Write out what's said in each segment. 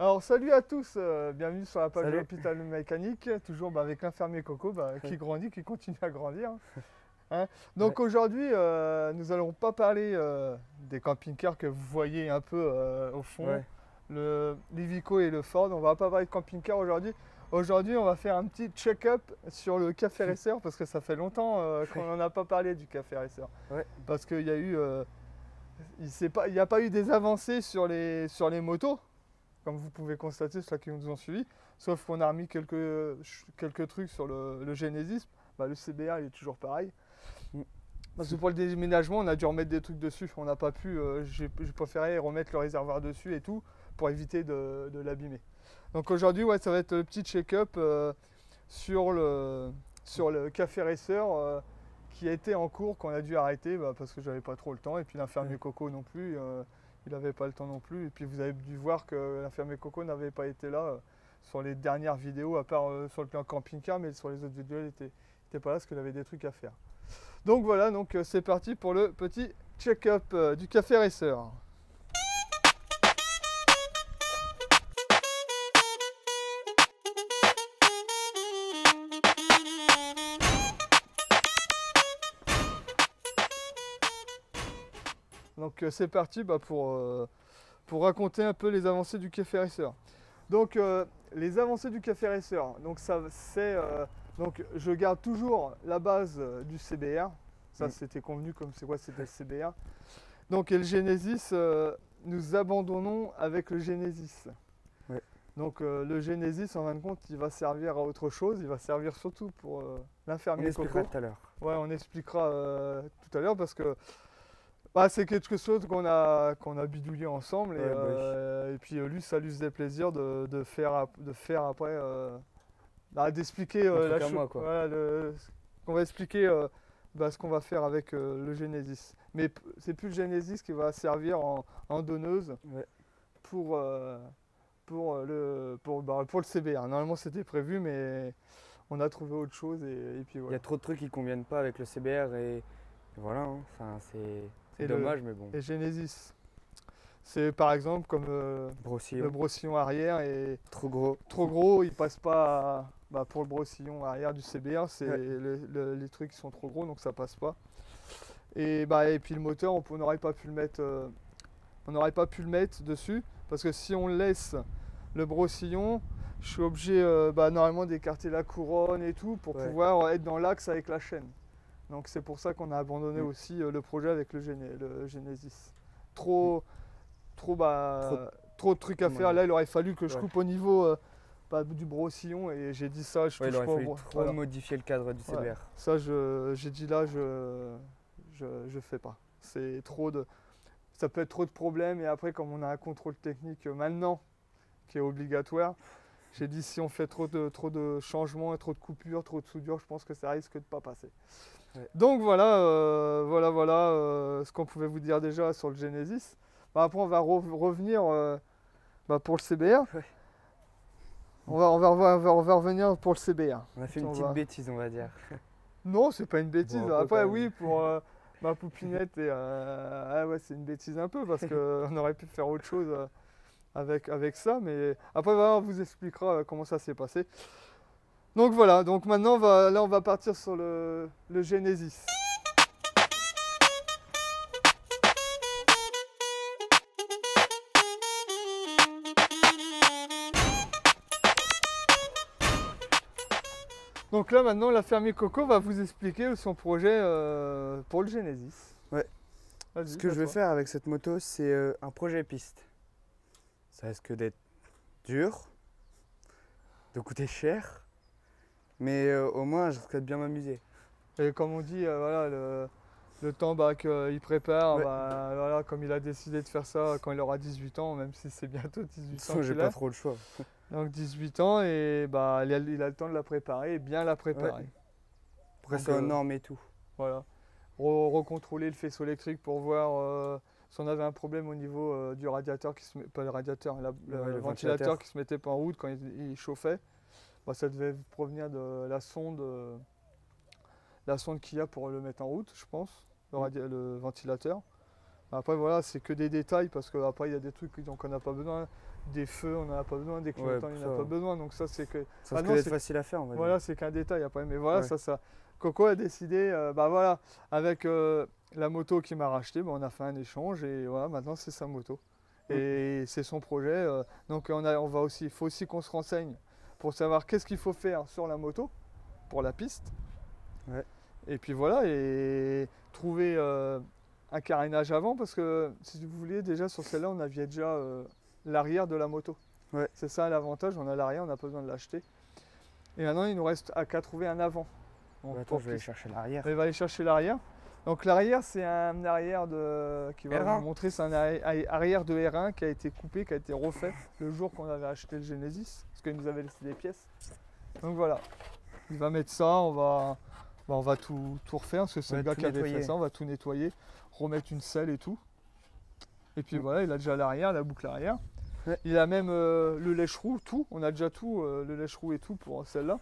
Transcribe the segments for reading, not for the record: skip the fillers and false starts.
Alors salut à tous, bienvenue sur la page de Salut. l'hôpital mécanique, toujours avec l'infirmier Coco qui grandit, qui continue à grandir. Hein. Ouais, Donc aujourd'hui, nous n'allons pas parler des camping-cars que vous voyez un peu au fond, ouais, l'Ivico et le Ford. On va pas parler de camping-car aujourd'hui. Aujourd'hui, on va faire un petit check-up sur le Café Racer parce que ça fait longtemps qu'on n'en a pas parlé du Café Racer. ouais, Parce qu'il y a eu, il n'y a pas eu des avancées sur les motos comme vous pouvez constater, ceux qui nous ont suivis. Sauf qu'on a remis quelques trucs sur le Genesis. Bah, le CBR, il est toujours pareil. mm, Parce que pour le déménagement, on a dû remettre des trucs dessus. On n'a pas pu. J'ai préféré remettre le réservoir dessus et tout pour éviter de l'abîmer. Donc aujourd'hui, ouais, ça va être le petit check-up sur le Café Racer qui a été en cours, qu'on a dû arrêter parce que j'avais pas trop le temps. Et puis l'infirmier ouais. Coco non plus. Il n'avait pas le temps non plus. Et puis vous avez dû voir que l'infirmier Coco n'avait pas été là sur les dernières vidéos, à part sur le plan camping-car, mais sur les autres vidéos, il n'était pas là parce qu'il avait des trucs à faire. Donc voilà, donc c'est parti pour le petit check-up du Café Racer. Donc c'est parti pour raconter un peu les avancées du Café Racer. Donc les avancées du Café Racer, donc ça c'est donc je garde toujours la base du CBR. Ça Mm. c'était convenu comme c'est quoi c'était le CBR. Donc et le Genesis, nous abandonnons avec le Genesis. Ouais. Donc le Genesis en fin de compte il va servir à autre chose, il va servir surtout pour On l'infirmier expliquera Coco. tout à l'heure. Ouais, on expliquera tout à l'heure parce que bah, c'est quelque chose qu'on a bidouillé ensemble Ouais, bah oui. et puis lui ça lui faisait plaisir de faire après d'expliquer Un truc la à chose moi, quoi. voilà, qu'on va expliquer ce qu'on va faire avec le Genesis. Mais c'est plus le Genesis qui va servir en donneuse Ouais. pour, pour le CBR. Normalement c'était prévu mais on a trouvé autre chose et puis Il y voilà. a trop de trucs qui conviennent pas avec le CBR et voilà, hein. Enfin, c'est Et dommage, mais bon. et Genesis, c'est par exemple comme le Brossillon, brossillon arrière est trop gros. trop gros, il passe pas pour le brossillon arrière du CBR, c'est Ouais. les trucs qui sont trop gros donc ça passe pas. Et puis le moteur, on n'aurait pas pu le mettre on n'aurait pas pu le mettre dessus parce que si on laisse le brossillon, je suis obligé normalement d'écarter la couronne et tout pour Ouais. pouvoir être dans l'axe avec la chaîne. Donc c'est pour ça qu'on a abandonné Mm. aussi le projet avec le Genesis. Mm. Trop, trop, Trop, trop de trucs à comment faire. Là, dire? il aurait fallu que je Ouais. coupe au niveau du brossillon et j'ai dit ça, je Ouais, il touche aurait pas au fallu trop voilà. modifier le cadre du Ouais. CBR. Ça, j'ai dit là, je fais pas. C'est trop de, ça peut être trop de problèmes et après, comme on a un contrôle technique maintenant qui est obligatoire, j'ai dit si on fait trop de changements et trop de coupures, trop de soudures, je pense que ça risque de pas passer. Ouais. Donc voilà, voilà ce qu'on pouvait vous dire déjà sur le Genesis. Bah, après, on va revenir pour le CBR. Ouais. On va revenir pour le CBR. On a fait une On petite va- bêtise, on va dire. Non, c'est pas une bêtise. Bon, un peu Après, quand oui, même. pour ma poupinette, ah ouais, c'est une bêtise un peu parce qu'on aurait pu faire autre chose avec ça. Mais après, voilà, on vous expliquera comment ça s'est passé. Donc voilà, donc maintenant, là, on va partir sur le Genesis. Donc là, maintenant, la fermier Coco va vous expliquer son projet pour le Genesis. Ouais. Vas-y, Ce que à je vais toi. faire avec cette moto, c'est un projet piste. Ça risque d'être dur, de coûter cher, mais au moins je risque de bien m'amuser. Et comme on dit, voilà, le temps qu'il prépare, Ouais. voilà, comme il a décidé de faire ça quand il aura 18 ans, même si c'est bientôt De toute 18 ans façon, j'ai qu'il pas a. trop le choix. Donc 18 ans et il a le temps de la préparer et bien la préparer. Après, Donc c'est aux normes et tout. voilà. Recontrôler le faisceau électrique pour voir si on avait un problème au niveau du radiateur pas le radiateur, Ouais, le le ventilateur ventilateur. qui se mettait pas en route quand il chauffait. Bah, ça devait provenir de la sonde qu'il y a pour le mettre en route, je pense, Mm. le ventilateur. Après voilà, c'est que des détails parce qu'après il y a des trucs dont on n'a pas besoin. Des feux, on n'en a pas besoin. Des clignotants, il n'y en a pas besoin. Donc ça, c'est que. Ça Ah risque non, d'être c'est facile à faire, on va voilà, dire. c'est qu'un détail après. Mais voilà, Ouais. ça. Coco a décidé, bah voilà, avec la moto qu'il m'a racheté, bah, on a fait un échange et voilà, maintenant c'est sa moto. Et c'est son projet. Donc on va aussi, il faut aussi qu'on se renseigne pour savoir qu'est-ce qu'il faut faire sur la moto pour la piste. Ouais. Et puis voilà, et trouver un carénage avant parce que si vous voulez, déjà sur celle-là, on avait déjà l'arrière de la moto. Ouais. C'est ça l'avantage, on a l'arrière, on n'a pas besoin de l'acheter. Et maintenant, il nous reste qu'à trouver un avant. Donc, Attends, je vais aller chercher l'arrière. il va aller chercher l'arrière. Donc l'arrière, c'est un arrière qui va R1. vous montrer, c'est un arrière de R1 qui a été coupé, qui a été refait le jour qu'on avait acheté le Genesis, parce qu'il nous avait laissé des pièces. Donc voilà, il va mettre ça, on va tout refaire, parce que c'est On le va gars tout qui avait fait nettoyer. ça, on va tout nettoyer, remettre une selle et tout. Et puis voilà, il a déjà l'arrière, la boucle arrière. Ouais. Il a même le lèche-roue, tout, on a déjà tout, le lèche-roue et tout pour celle-là.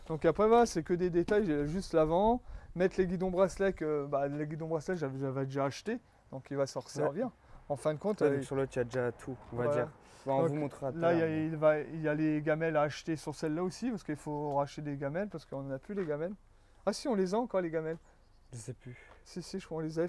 Donc après voilà, c'est que des détails, j'ai juste l'avant, mettre les guidons bracelets, les guidons bracelets j'avais déjà acheté, donc il va s'en resservir. En fin de compte, Ouais, donc sur l'autre, il y a déjà tout, on va voilà. dire. Bon, on Donc, vous montrera tout à là l'heure. il y a les gamelles à acheter sur celle-là aussi, parce qu'il faut racheter des gamelles, parce qu'on n'a plus les gamelles. Ah si, on les a encore les gamelles. Je sais plus. Si, je crois qu'on les a,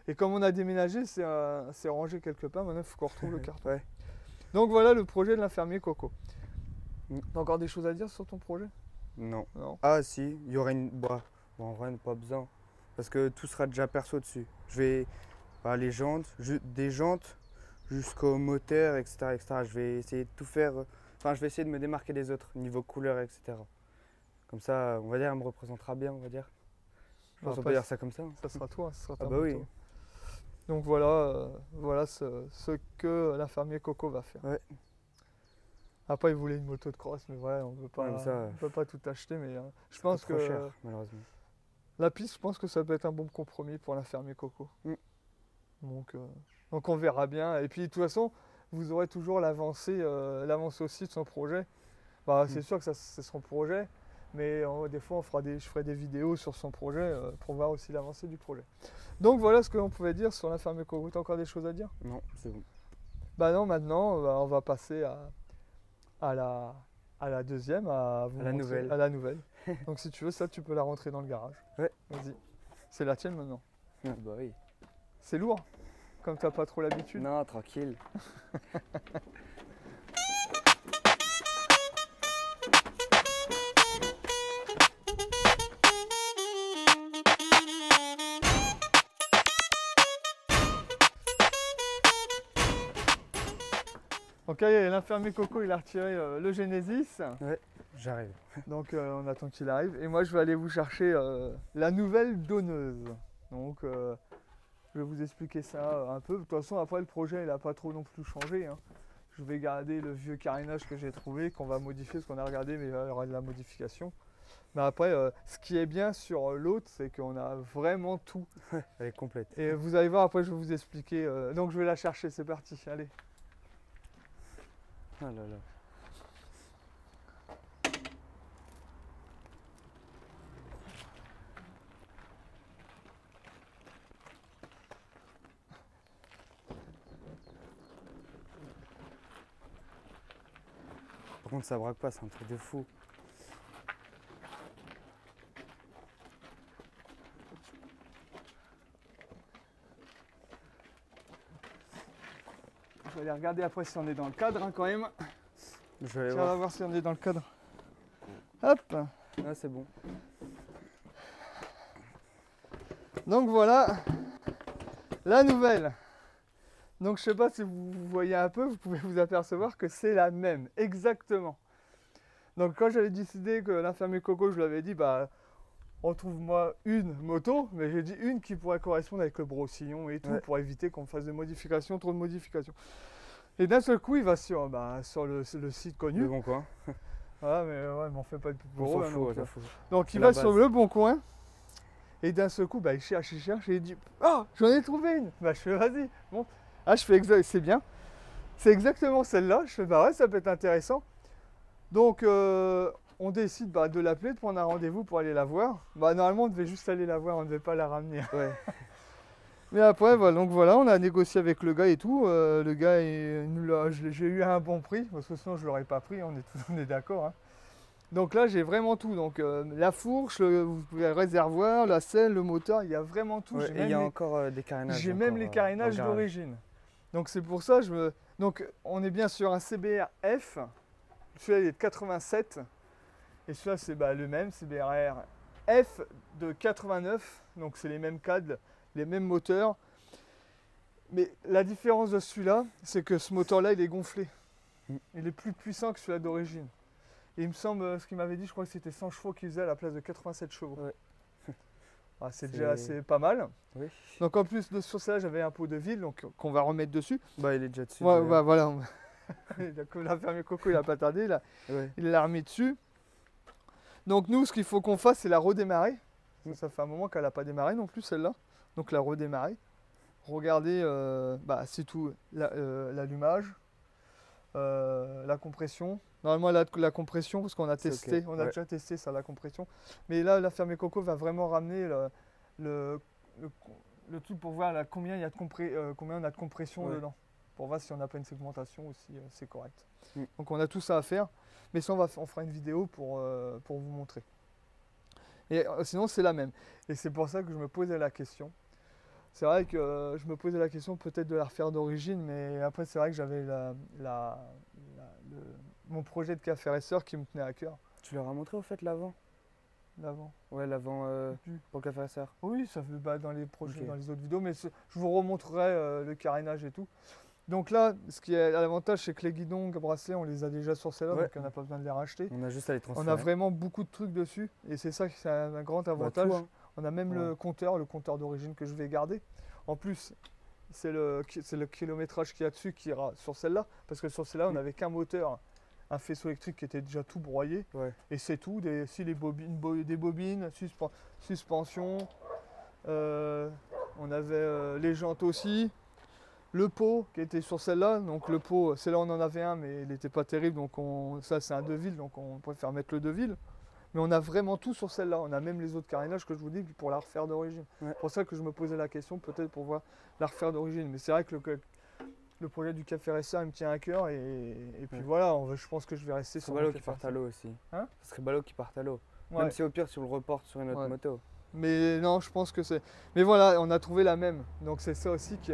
Et comme on a déménagé, c'est rangé quelque part, maintenant il faut qu'on retrouve le carton. Ouais. Donc voilà le projet de l'infirmier Coco. Mm. T'as encore des choses à dire sur ton projet? Non. Non. Ah si, il y aurait une... Bon, en vrai, pas besoin. Parce que tout sera déjà perso dessus. Je vais... les jantes, des jantes jusqu'au moteur, etc., etc. Je vais essayer de tout faire... Enfin, je vais essayer de me démarquer des autres, niveau couleur, etc. Comme ça, on va dire, elle me représentera bien, on va dire. Je pense qu'on peut dire ça comme ça. Ça sera toi, ça sera ta Ah bah moto. oui. Donc voilà ce que l'infirmier Coco va faire. Ouais. Après, il voulait une moto de cross, mais voilà, on ne peut pas tout acheter. Mais je pense trop que cher, malheureusement. la piste, je pense que ça peut être un bon compromis pour l'infirmier Coco. Mm. Donc on verra bien. Et puis de toute façon, vous aurez toujours l'avancée aussi de son projet. C'est sûr que c'est son projet, mais des fois je ferai des vidéos sur son projet pour voir aussi l'avancée du projet. Donc voilà ce que l'on pouvait dire sur l'infirmier Coco. Tu as encore des choses à dire? Non, c'est bon. Bah non, maintenant on va passer à la deuxième, à la nouvelle. Donc si tu veux, ça tu peux la rentrer dans le garage. Ouais. Vas-y. C'est la tienne maintenant. Ah bah oui. C'est lourd, comme t'as pas trop l'habitude. Non, tranquille. Donc l'infirmier Coco, il a retiré le Genesis. Ouais, j'arrive. Donc on attend qu'il arrive. Et moi je vais aller vous chercher la nouvelle donneuse. Donc je vais vous expliquer ça un peu. De toute façon après le projet il n'a pas trop non plus changé. Hein. Je vais garder le vieux carénage que j'ai trouvé, qu'on va modifier, parce qu'on a regardé, mais il y aura de la modification. Mais après, ce qui est bien sur l'autre, c'est qu'on a vraiment tout. Elle est complète. Et vous allez voir, après je vais vous expliquer. Donc je vais la chercher, c'est parti, allez. Oh là là. Par contre, ça braque pas, c'est un truc de fou. Je vais aller regarder après si on est dans le cadre quand même. Je vais aller Tiens, on va voir. voir si on est dans le cadre. Hop. Ah, c'est bon. Donc voilà la nouvelle. Donc je sais pas si vous voyez un peu, vous pouvez vous apercevoir que c'est la même, exactement. Donc quand j'avais décidé que l'infirmier Coco, je lui avais dit, on trouve moi une moto, mais j'ai dit une qui pourrait correspondre avec le brossillon et tout, Ouais. pour éviter qu'on fasse des modifications, trop de modifications. Et d'un seul coup, il va sur le site connu. Le bon coin. Voilà, mais ouais, m'en fait pas de On pour eux, s'en hein, fout, donc, on s'en fout. donc C'est il la va sur base. le bon coin. Et d'un seul coup, il cherche, et il dit oh, j'en ai trouvé une. Je fais vas-y. Bon. Ah, je fais c'est bien. C'est exactement celle-là. Je fais ouais, ça peut être intéressant. Donc on décide de l'appeler, de prendre un rendez-vous pour aller la voir. Normalement, on devait juste aller la voir, on ne devait pas la ramener. Ouais. Mais après, voilà, donc voilà, on a négocié avec le gars et tout. Le gars, j'ai eu un bon prix, parce que sinon je l'aurais pas pris, on est d'accord, hein. Donc là, j'ai vraiment tout. Donc la fourche, vous pouvez le réservoir, la selle, le moteur, il y a vraiment tout. Ouais, et il y a encore des carénages. J'ai même les dans carénages le garage. d'origine. Donc c'est pour ça, donc on est bien sur un CBR F. Celui-là, il est de 87. Et celui-là, c'est le même CBR F de 89. Donc c'est les mêmes cadres, les mêmes moteurs. Mais la différence de celui-là, c'est que ce moteur-là, il est gonflé. Il est plus puissant que celui-là d'origine. Et il me semble, ce qu'il m'avait dit, je crois que c'était 100 chevaux qu'il faisait à la place de 87 chevaux. Ouais. Ah, c'est déjà assez pas mal. Oui. Donc en plus de sur ça, j'avais un pot de ville donc, qu'on va remettre dessus. Bah, il est déjà dessus. Ouais, d'ailleurs. voilà. Comme l'a fermier Coco, il n'a pas tardé, Ouais. il l'a remis dessus. Donc nous, ce qu'il faut qu'on fasse, c'est la redémarrer. Ça fait un moment qu'elle n'a pas démarré non plus, celle-là. Donc la redémarrer. Regardez, c'est tout, l'allumage, la compression. Normalement, la compression, parce qu'on a C'est testé, ok, on a ouais. déjà testé ça, la compression. Mais là, la fermier Coco va vraiment ramener le, le- le truc pour voir combien combien on a de compression Ouais. dedans. Pour voir si on n'a pas une segmentation aussi, c'est correct. Mm. Donc on a tout ça à faire. Mais ça, on fera une vidéo pour vous montrer. Et sinon, c'est la même. Et c'est pour ça que je me posais la question. C'est vrai que je me posais la question peut-être de la refaire d'origine, mais après, c'est vrai que j'avais mon projet de café racer qui me tenait à cœur. Tu leur as montré au fait l'avant? L'avant. Ouais, l'avant Du- pour le café racer. Oui, ça fait dans les projets, Ok. dans les autres vidéos, mais je vous remontrerai le carénage et tout. Donc là, ce qui est à l'avantage, c'est que les guidons bracelets, on les a déjà sur celle-là, Ouais. donc on n'a pas besoin de les racheter. On a juste à les On transférer. a vraiment beaucoup de trucs dessus, et c'est ça qui est un grand Bah, avantage. tout, hein. On a même Ouais. le compteur d'origine que je vais garder. En plus, c'est le kilométrage qu'il y a dessus qui ira sur celle-là, parce que sur celle-là, on n'avait qu'un moteur, un faisceau électrique qui était déjà tout broyé, Ouais. et c'est tout. Des bobines, suspension, on avait les jantes aussi, le pot qui était sur celle-là. Donc le pot, celle-là on en avait un, mais il n'était pas terrible, donc ça c'est un Deville, donc on préfère mettre le Deville. Mais on a vraiment tout sur celle-là. On a même les autres carénages que je vous dis pour la refaire d'origine. Ouais. C'est pour ça que je me posais la question, peut-être pour voir la refaire d'origine. Mais c'est vrai que le projet du café racer il me tient à cœur. Et puis Ouais. voilà, je pense que je vais rester Ce sur serait mon ballot qui café parte à racer. l'eau aussi. Hein? Ce serait ballot qui parte à l'eau. Ouais. Même si au pire, tu le reportes sur une autre Ouais. moto. Mais non, je pense que c'est. Mais voilà, on a trouvé la même. Donc c'est ça aussi qui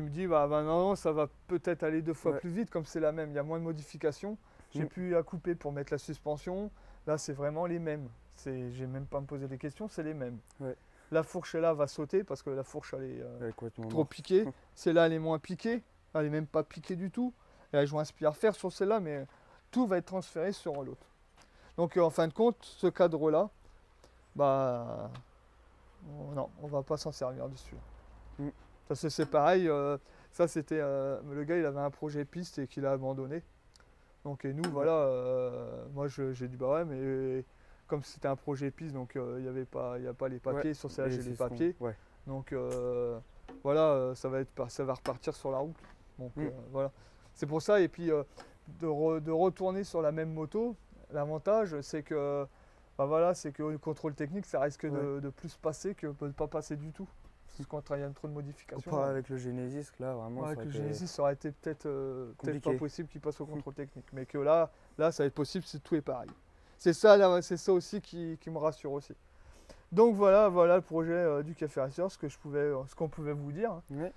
me dit non, ça va peut-être aller 2 fois Ouais. plus vite comme c'est la même. Il y a moins de modifications. J'ai Mm. plus à couper pour mettre la suspension. Là, c'est vraiment les mêmes. J'ai même pas à me poser des questions, c'est les mêmes. Ouais. La fourche là va sauter parce que la fourche elle est Elle est complètement trop morte. piquée. Celle-là, elle est moins piquée. Elle est même pas piquée du tout. Et là, je inspire faire sur celle-là, mais tout va être transféré sur l'autre. Donc, en fin de compte, ce cadre-là, non, on va pas s'en servir dessus. Mm. Ça, c'est pareil. Ça, c'était le gars, il avait un projet piste et qu'il a abandonné. Donc, et nous, voilà, moi, j'ai dit, bah ouais, mais comme c'était un projet piste, donc il n'y a pas les papiers. Ouais. Sur celle-là, Et j'ai c'est les ce qu'on- papiers. Ouais. Donc voilà, ça va repartir sur la route. Donc voilà. C'est pour ça. Et puis de retourner sur la même moto, l'avantage c'est que c'est que le contrôle technique, ça risque de plus passer que de ne pas passer du tout. Parce qu'on y a trop de modifications. Comparé avec le Genesis, là, vraiment, Ouais, ça avec aurait le été- Genesis, ça aurait été peut-être pas compliqué. possible qu'il passe au contrôle technique. Mais que là, ça va être possible si tout est pareil. C'est ça, c'est ça aussi qui me rassure aussi. Donc voilà le projet du Café Racer, ce qu'on pouvait vous dire. Ouais.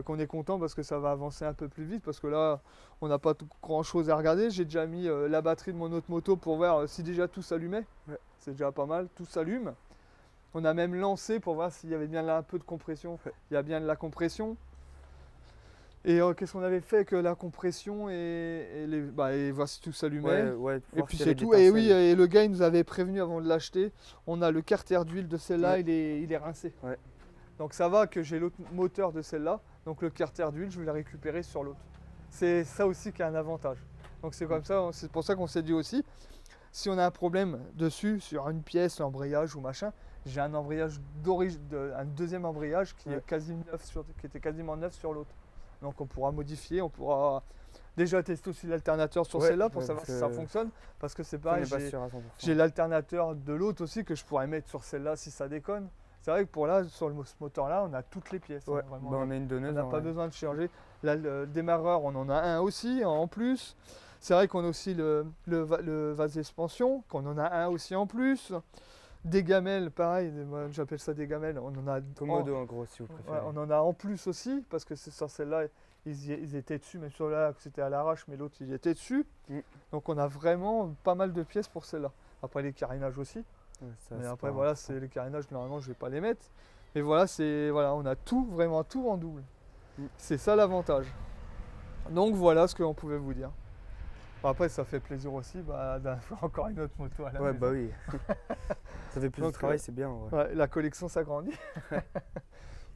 Qu'on est content parce que ça va avancer un peu plus vite parce que là, on n'a pas grand chose à regarder. J'ai déjà mis la batterie de mon autre moto pour voir si déjà tout s'allumait. Ouais. C'est déjà pas mal, tout s'allume. On a même lancé pour voir s'il y avait bien là un peu de compression. Ouais. Il y a bien de la compression. Et qu'est-ce qu'on avait fait que la compression et voir si tout s'allumait. Ouais, Et voir puis s'il y avait c'est des tout. Et oui, étincelles. et le gars il nous avait prévenu avant de l'acheter. On a le carter d'huile de celle-là, Ouais. il est rincé. Ouais. Donc ça va que j'ai l'autre moteur de celle-là. Donc le carter d'huile, je vais le récupérer sur l'autre. C'est ça aussi qui a un avantage. Donc c'est comme ça, c'est pour ça qu'on s'est dit aussi, si on a un problème dessus, sur une pièce, l'embrayage ou machin, j'ai un embrayage un deuxième embrayage qui Ouais. est qui était quasiment neuf sur l'autre. Donc on pourra modifier, on pourra déjà tester aussi l'alternateur sur Ouais, celle-là pour ouais, savoir parce si ça que fonctionne. Parce que c'est On pareil, n'est pas sûr à 100%. j'ai l'alternateur de l'autre aussi que je pourrais mettre sur celle-là si ça déconne. c'est vrai que pour là, sur ce moteur-là, on a toutes les pièces. Ouais, Hein, vraiment. bah, on a une On donneuse. n'a en pas vrai. besoin de changer. Là, le démarreur, on en a un aussi en plus. C'est vrai qu'on a aussi le vase d'expansion, qu'on en a un aussi en plus. Des gamelles, pareil, moi, j'appelle ça des gamelles. On en a Commodo en gros, si vous ouais, préférez. on en a en plus aussi, parce que c'est sur celle-là, ils étaient dessus, même sur là, c'était à l'arrache, mais l'autre, il était dessus. Mm. Donc on a vraiment pas mal de pièces pour celle-là. Après les carénages aussi. Ouais, ça, Mais c'est après, pas voilà, important. c'est les carénages, normalement, je vais pas les mettre. Mais voilà, voilà, on a tout, vraiment tout en double. Mm. C'est ça l'avantage. Donc voilà ce qu'on pouvait vous dire. Bon, après, ça fait plaisir aussi d'avoir encore une autre moto à la Ouais, maison. bah oui. Ça fait plus Donc, de travail, c'est bien. Ouais. Ouais, la collection s'agrandit.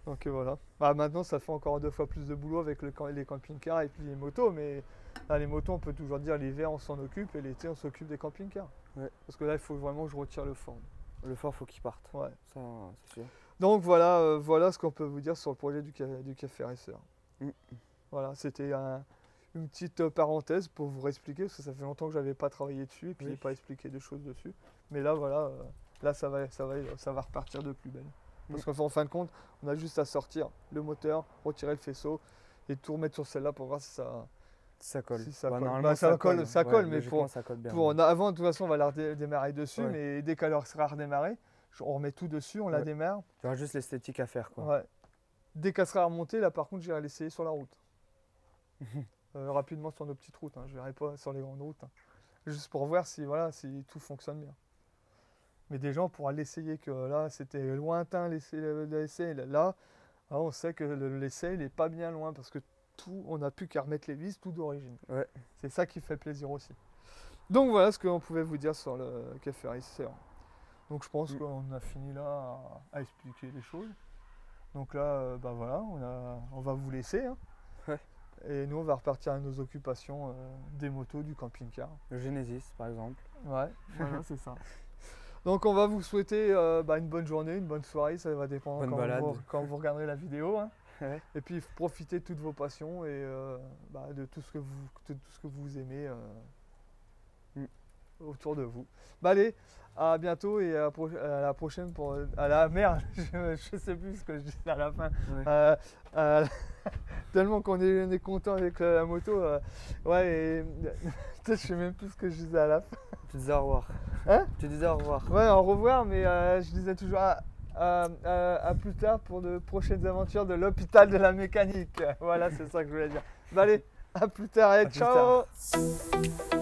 Donc voilà. Bah, maintenant, ça fait encore 2 fois plus de boulot avec les camping-cars et puis les motos. Mais là, les motos, on peut toujours dire l'hiver, on s'en occupe et l'été, on s'occupe des camping-cars. Ouais. Parce que là, il faut vraiment que je retire le fond. Le fort, faut qu'il parte. Ouais. Ça, c'est sûr. Donc voilà, voilà ce qu'on peut vous dire sur le projet du Café Racer. Mm. Voilà, c'était une petite parenthèse pour vous expliquer, parce que ça fait longtemps que je n'avais pas travaillé dessus et puis Oui. j'ai pas expliqué de choses dessus. Mais là, voilà, là ça va repartir de plus belle. Parce qu'en fin de compte, on a juste à sortir le moteur, retirer le faisceau et tout remettre sur celle-là pour voir si ça, Ça colle. si ça Bah, colle. normalement, Bah, ça colle, ça Ouais, colle, mais logiquement, ça colle bien. avant, de toute façon, on va la redémarrer dessus, Ouais. mais dès qu'elle sera redémarrée, on remet tout dessus, on la Ouais. démarre. Il y aura juste l'esthétique à faire, quoi. Ouais. Dès qu'elle sera remontée, là par contre, j'irai l'essayer sur la route. Rapidement sur nos petites routes, hein. Je verrai pas sur les grandes routes. Hein. Juste pour voir si, voilà, si tout fonctionne bien. Mais déjà, on pourra l'essayer que là, c'était lointain l'essai. Là, on sait que l'essai, il n'est pas bien loin parce que tout, on n'a plus qu'à remettre les vis tout d'origine. Ouais. C'est ça qui fait plaisir aussi. Donc voilà ce qu'on pouvait vous dire sur le Café Racer. Donc je pense qu'on a fini là à expliquer les choses. Donc là, bah voilà, on va vous laisser. Hein. Ouais. Et nous, on va repartir à nos occupations des motos, du camping-car. Le Genesis, par exemple. Ouais, voilà, c'est ça. Donc on va vous souhaiter une bonne journée, une bonne soirée, ça va dépendre Bonne balade. quand vous regarderez la vidéo. Hein. Ouais. Et puis profitez de toutes vos passions et de tout ce que vous aimez autour de vous. Bah allez, à bientôt et à la prochaine pour à la merde, je sais plus ce que je dis à la fin. Ouais. Tellement qu'on est content avec la moto, ouais, et peut-être je sais même plus ce que je disais à la fin. Tu disais au revoir. Hein? Tu disais au revoir. Ouais, au revoir, mais je disais toujours à plus tard pour de prochaines aventures de l'hôpital de la mécanique. Voilà, c'est ça que je voulais dire. Bah allez, à plus tard et À plus ciao! tard.